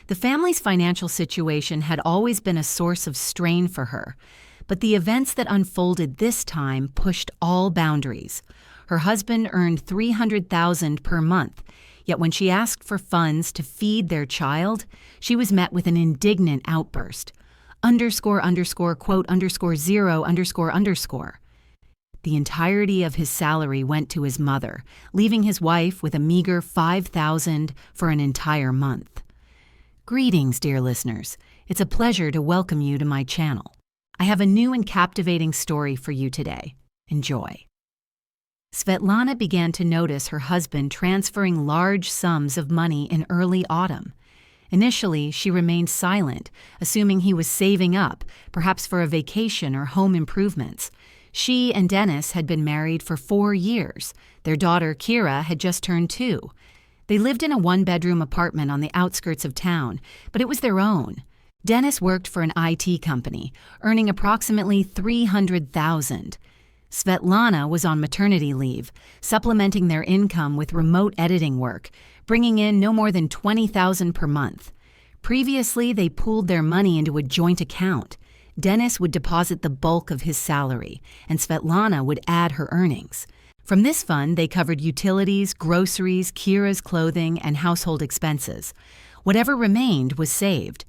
The family's financial situation had always been a source of strain for her, but the events that unfolded this time pushed all boundaries. Her husband earned $300,000 per month, yet when she asked for funds to feed their child, she was met with an indignant outburst. __quote_0___. The entirety of his salary went to his mother, leaving his wife with a meager $5,000 for an entire month. Greetings, dear listeners. It's a pleasure to welcome you to my channel. I have a new and captivating story for you today. Enjoy. Svetlana began to notice her husband transferring large sums of money in early autumn. Initially, she remained silent, assuming he was saving up, perhaps for a vacation or home improvements. She and Dennis had been married for 4 years. Their daughter, Kira, had just turned 2. They lived in a one-bedroom apartment on the outskirts of town, but it was their own. Dennis worked for an IT company, earning approximately $300,000. Svetlana was on maternity leave, supplementing their income with remote editing work, bringing in no more than $20,000 per month. Previously, they pooled their money into a joint account. Dennis would deposit the bulk of his salary, and Svetlana would add her earnings. From this fund, they covered utilities, groceries, Kira's clothing, and household expenses. Whatever remained was saved.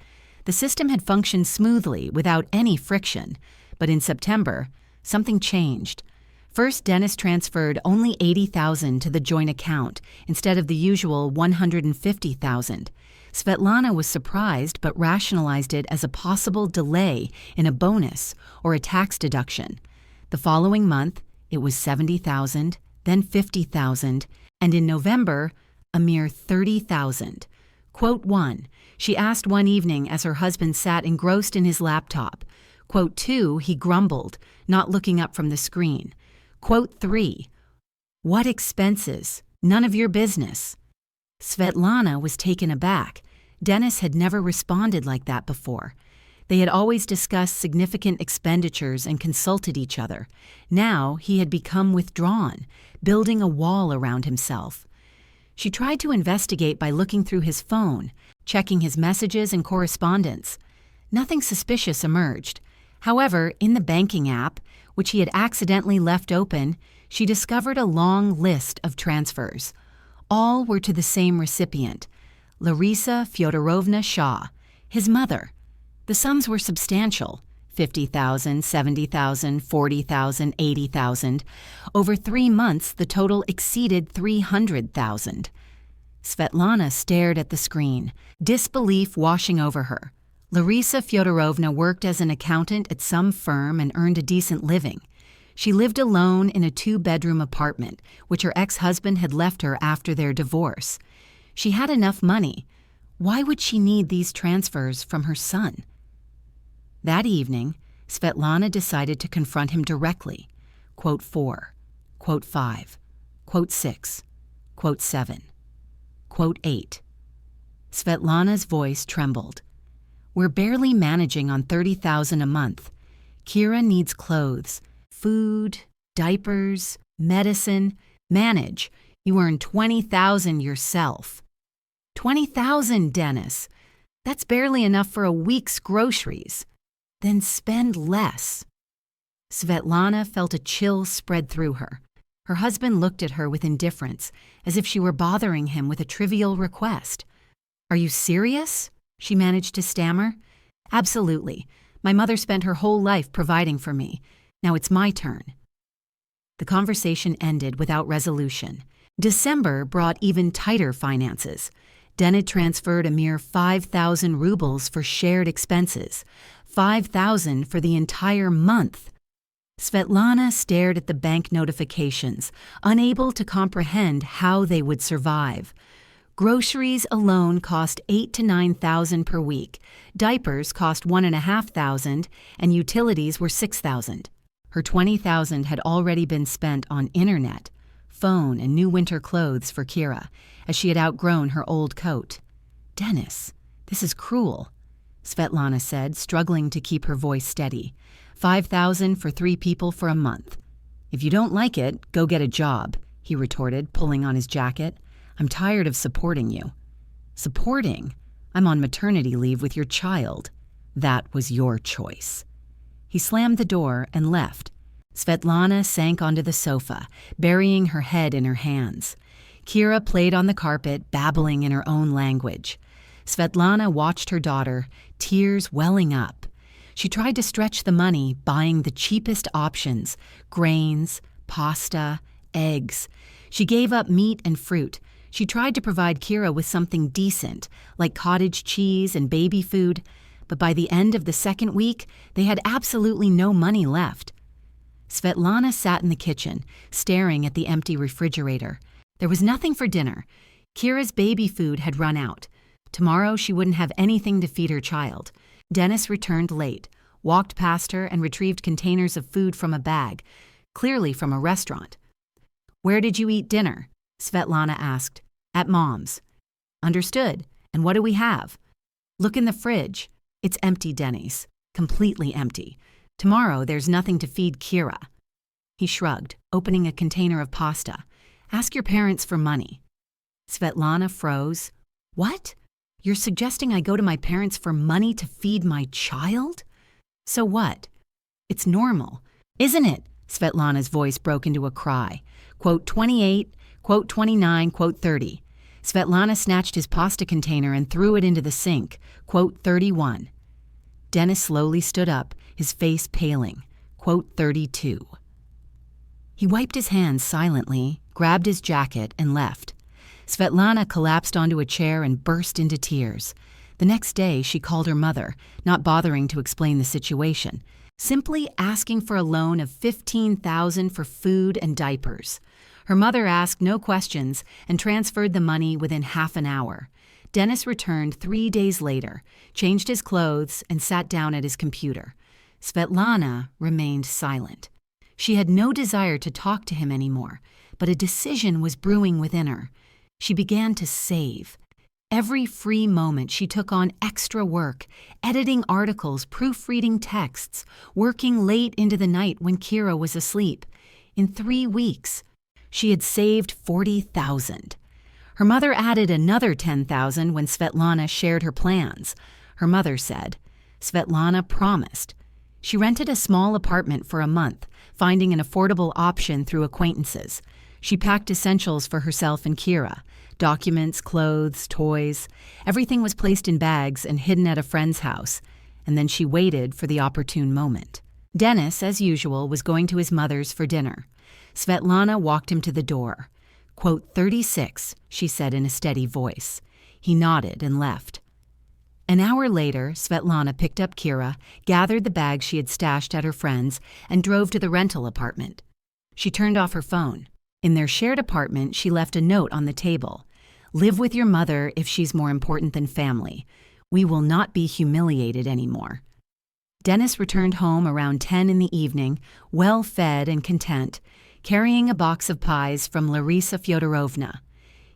The system had functioned smoothly, without any friction. But in September, something changed. First, Dennis transferred only $80,000 to the joint account instead of the usual $150,000. Svetlana was surprised but rationalized it as a possible delay in a bonus or a tax deduction. The following month, it was $70,000, then $50,000, and in November, a mere $30,000. Quote 1, she asked one evening as her husband sat engrossed in his laptop. Quote 2, he grumbled, not looking up from the screen. Quote 3, what expenses? None of your business. Svetlana was taken aback. Dennis had never responded like that before. They had always discussed significant expenditures and consulted each other. Now he had become withdrawn, building a wall around himself. She tried to investigate by looking through his phone, checking his messages and correspondence. Nothing suspicious emerged. However, in the banking app, which he had accidentally left open, she discovered a long list of transfers. All were to the same recipient, Larisa Fyodorovna Shaw, his mother. The sums were substantial, $50,000, $70,000, $40,000, $80,000. Over 3 months, the total exceeded $300,000. Svetlana stared at the screen, disbelief washing over her. Larisa Fyodorovna worked as an accountant at some firm and earned a decent living. She lived alone in a 2-bedroom apartment, which her ex-husband had left her after their divorce. She had enough money. Why would she need these transfers from her son? That evening, Svetlana decided to confront him directly. Quote 4, quote 5, quote 6, quote 7, quote 8. Svetlana's voice trembled. We're barely managing on $30,000 a month. Kira needs clothes, food, diapers, medicine. Manage. You earn $20,000 yourself. $20,000, Dennis. That's barely enough for a week's groceries. Then spend less. Svetlana felt a chill spread through her. Her husband looked at her with indifference, as if she were bothering him with a trivial request. Are you serious? She managed to stammer. Absolutely. My mother spent her whole life providing for me. Now it's my turn. The conversation ended without resolution. December brought even tighter finances. Dennis transferred a mere 5,000 rubles for shared expenses, 5,000 for the entire month. Svetlana stared at the bank notifications, unable to comprehend how they would survive. Groceries alone cost $8,000 to $9,000 per week. Diapers cost $1,500, and utilities were $6,000. Her $20,000 had already been spent on internet, phone, and new winter clothes for Kira, as she had outgrown her old coat. Dennis, this is cruel, Svetlana said, struggling to keep her voice steady. $5,000 for 3 people for a month. If you don't like it, go get a job, he retorted, pulling on his jacket. I'm tired of supporting you. Supporting? I'm on maternity leave with your child. That was your choice." He slammed the door and left. Svetlana sank onto the sofa, burying her head in her hands. Kira played on the carpet, babbling in her own language. Svetlana watched her daughter, tears welling up. She tried to stretch the money, buying the cheapest options: grains, pasta, eggs. She gave up meat and fruit. She tried to provide Kira with something decent, like cottage cheese and baby food, but by the end of the second week, they had absolutely no money left. Svetlana sat in the kitchen, staring at the empty refrigerator. There was nothing for dinner. Kira's baby food had run out. Tomorrow she wouldn't have anything to feed her child. Dennis returned late, walked past her and retrieved containers of food from a bag, clearly from a restaurant. "Where did you eat dinner?" Svetlana asked. "At Mom's." "Understood. And what do we have?" "Look in the fridge. It's empty, Dennis. Completely empty. Tomorrow there's nothing to feed Kira." He shrugged, opening a container of pasta. "Ask your parents for money." Svetlana froze. "What? You're suggesting I go to my parents for money to feed my child? So what? It's normal, isn't it?" Svetlana's voice broke into a cry. Quote 28, quote 29, quote 30. Svetlana snatched his pasta container and threw it into the sink. Quote 31. Dennis slowly stood up, his face paling. Quote 32. He wiped his hands silently, grabbed his jacket, and left. Svetlana collapsed onto a chair and burst into tears. The next day, she called her mother, not bothering to explain the situation, simply asking for a loan of $15,000 for food and diapers. Her mother asked no questions and transferred the money within half an hour. Dennis returned 3 days later, changed his clothes, and sat down at his computer. Svetlana remained silent. She had no desire to talk to him anymore, but a decision was brewing within her. She began to save. Every free moment she took on extra work, editing articles, proofreading texts, working late into the night when Kira was asleep. In 3 weeks, she had saved $40,000. Her mother added another $10,000 when Svetlana shared her plans. Her mother said. Svetlana promised. She rented a small apartment for a month, finding an affordable option through acquaintances. She packed essentials for herself and Kira. Documents, clothes, toys. Everything was placed in bags and hidden at a friend's house, and then she waited for the opportune moment. Dennis, as usual, was going to his mother's for dinner. Svetlana walked him to the door. Quote 36, she said in a steady voice. He nodded and left. An hour later, Svetlana picked up Kira, gathered the bags she had stashed at her friend's, and drove to the rental apartment. She turned off her phone. In their shared apartment, she left a note on the table. Live with your mother if she's more important than family. We will not be humiliated anymore. Dennis returned home around 10 in the evening, well-fed and content, carrying a box of pies from Larisa Fyodorovna.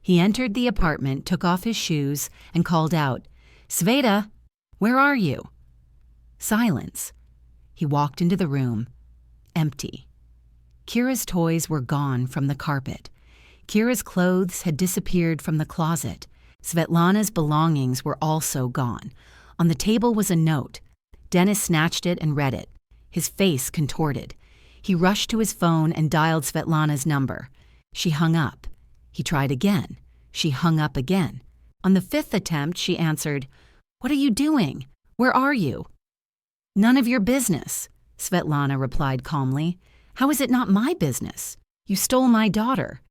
He entered the apartment, took off his shoes, and called out, "Sveta, where are you?" Silence. He walked into the room. Empty. Kira's toys were gone from the carpet. Kira's clothes had disappeared from the closet. Svetlana's belongings were also gone. On the table was a note. Dennis snatched it and read it. His face contorted. He rushed to his phone and dialed Svetlana's number. She hung up. He tried again. She hung up again. On the 5th attempt, she answered, "What are you doing? Where are you?" "None of your business," Svetlana replied calmly. "How is it not my business? You stole my daughter."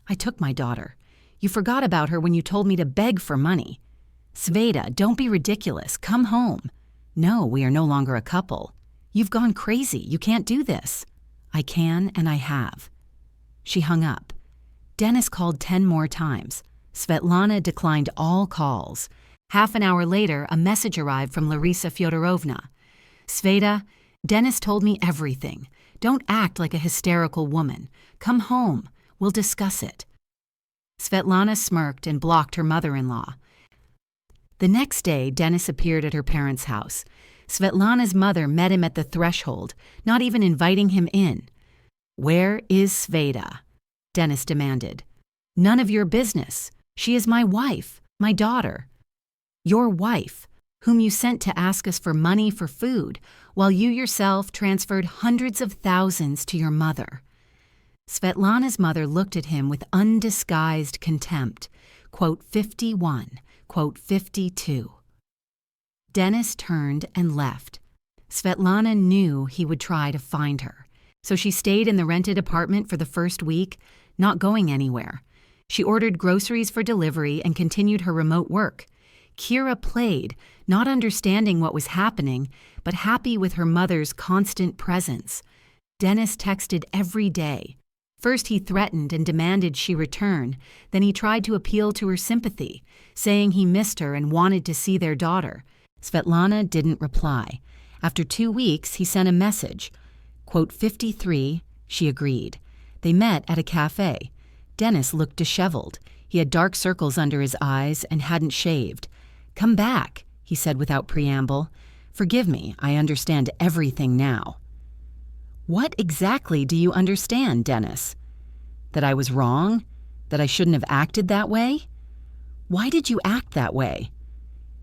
"I took my daughter. You forgot about her when you told me to beg for money." "Sveta, don't be ridiculous. Come home." "No, we are no longer a couple." "You've gone crazy. You can't do this." "I can and I have." She hung up. Dennis called 10 more times. Svetlana declined all calls. Half an hour later, a message arrived from Larisa Fyodorovna. "Sveta, Dennis told me everything. Don't act like a hysterical woman. Come home. We'll discuss it." Svetlana smirked and blocked her mother-in-law. The next day, Dennis appeared at her parents' house. Svetlana's mother met him at the threshold, not even inviting him in. "Where is Sveta?" Dennis demanded. "None of your business. She is my wife, my daughter." Your wife, whom you sent to ask us for money for food, while you yourself transferred hundreds of thousands to your mother." Svetlana's mother looked at him with undisguised contempt. Quote 51, quote 52. Dennis turned and left. Svetlana knew he would try to find her, so she stayed in the rented apartment for the first week, not going anywhere. She ordered groceries for delivery and continued her remote work. Kira played, not understanding what was happening, but happy with her mother's constant presence. Dennis texted every day. First he threatened and demanded she return, then he tried to appeal to her sympathy, saying he missed her and wanted to see their daughter. Svetlana didn't reply. After 2 weeks, he sent a message. Quote 53, she agreed. They met at a cafe. Dennis looked disheveled. He had dark circles under his eyes and hadn't shaved. "Come back," he said without preamble. "Forgive me, I understand everything now." "What exactly do you understand, Dennis? That I was wrong? That I shouldn't have acted that way? Why did you act that way?"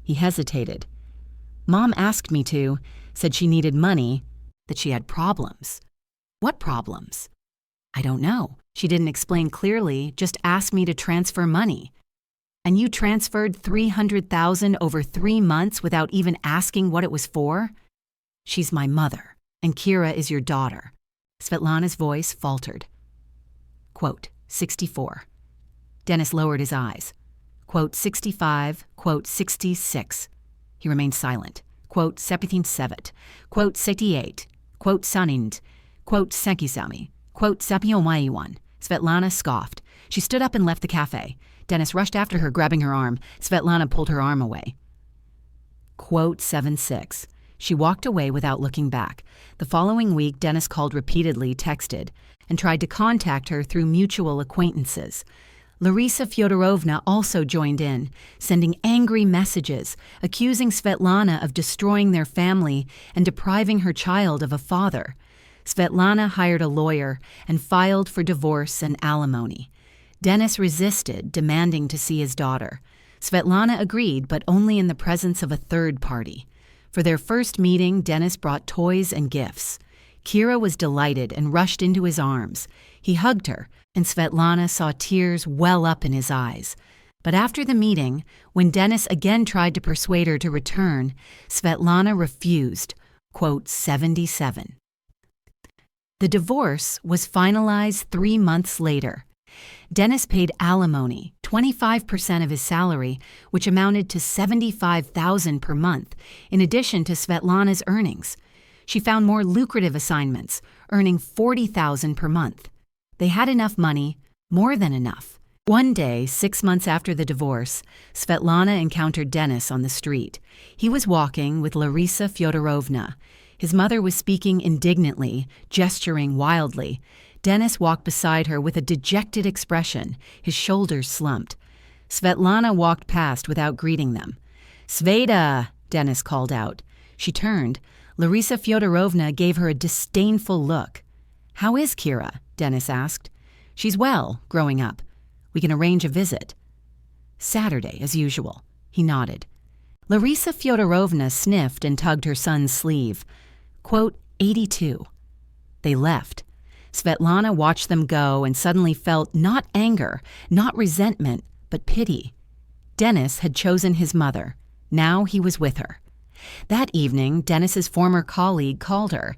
He hesitated. "Mom asked me to, said she needed money, that she had problems." "What problems?" "I don't know. She didn't explain clearly, just asked me to transfer money." "And you transferred $300,000 over 3 months without even asking what it was for?" "She's my mother, and Kira is your daughter." Svetlana's voice faltered. Quote 64. Dennis lowered his eyes. Quote 65, quote 66. He remained silent. Quote 77, quote 78, quote sanind, quote sekisami, quote sapiomaiwan. Svetlana scoffed. She stood up and left the cafe. Dennis rushed after her, grabbing her arm. Svetlana pulled her arm away. Quote 76. She walked away without looking back. The following week, Dennis called repeatedly, texted, and tried to contact her through mutual acquaintances. Larisa Fyodorovna also joined in, sending angry messages, accusing Svetlana of destroying their family and depriving her child of a father. Svetlana hired a lawyer and filed for divorce and alimony. Dennis resisted, demanding to see his daughter. Svetlana agreed, but only in the presence of a third party. For their first meeting, Dennis brought toys and gifts. Kira was delighted and rushed into his arms. He hugged her, and Svetlana saw tears well up in his eyes. But after the meeting, when Dennis again tried to persuade her to return, Svetlana refused. Quote 77. The divorce was finalized 3 months later. Dennis paid alimony, 25% of his salary, which amounted to $75,000 per month, in addition to Svetlana's earnings. She found more lucrative assignments, earning $40,000 per month. They had enough money, more than enough. One day, 6 months after the divorce, Svetlana encountered Dennis on the street. He was walking with Larisa Fyodorovna. His mother was speaking indignantly, gesturing wildly. Dennis walked beside her with a dejected expression, his shoulders slumped. Svetlana walked past without greeting them. "Sveta!" Dennis called out. She turned. Larisa Fyodorovna gave her a disdainful look. "How is Kira?" Dennis asked. "She's well, growing up. We can arrange a visit." "Saturday, as usual." He nodded. Larisa Fyodorovna sniffed and tugged her son's sleeve. Quote 82. They left. Svetlana watched them go and suddenly felt not anger, not resentment, but pity. Dennis had chosen his mother. Now he was with her. That evening, Dennis's former colleague called her.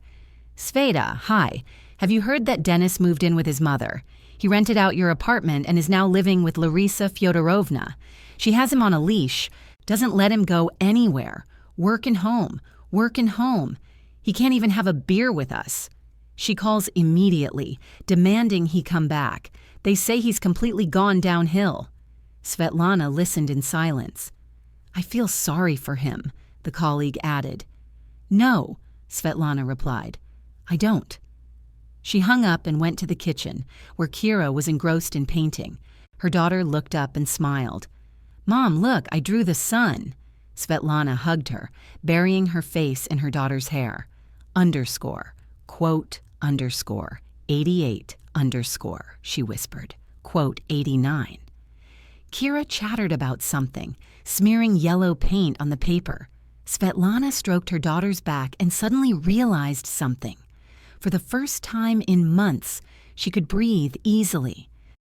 "Sveta, hi. Have you heard that Dennis moved in with his mother? He rented out your apartment and is now living with Larisa Fyodorovna. She has him on a leash, doesn't let him go anywhere. Work and home, work and home. He can't even have a beer with us. She calls immediately, demanding he come back. They say he's completely gone downhill." Svetlana listened in silence. "I feel sorry for him," the colleague added. "No," Svetlana replied. "I don't." She hung up and went to the kitchen, where Kira was engrossed in painting. Her daughter looked up and smiled. "Mom, look, I drew the sun." Svetlana hugged her, burying her face in her daughter's hair. Underscore, quote, underscore, 88, underscore, she whispered, quote, 89. Kira chattered about something, smearing yellow paint on the paper. Svetlana stroked her daughter's back and suddenly realized something. For the first time in months, she could breathe easily.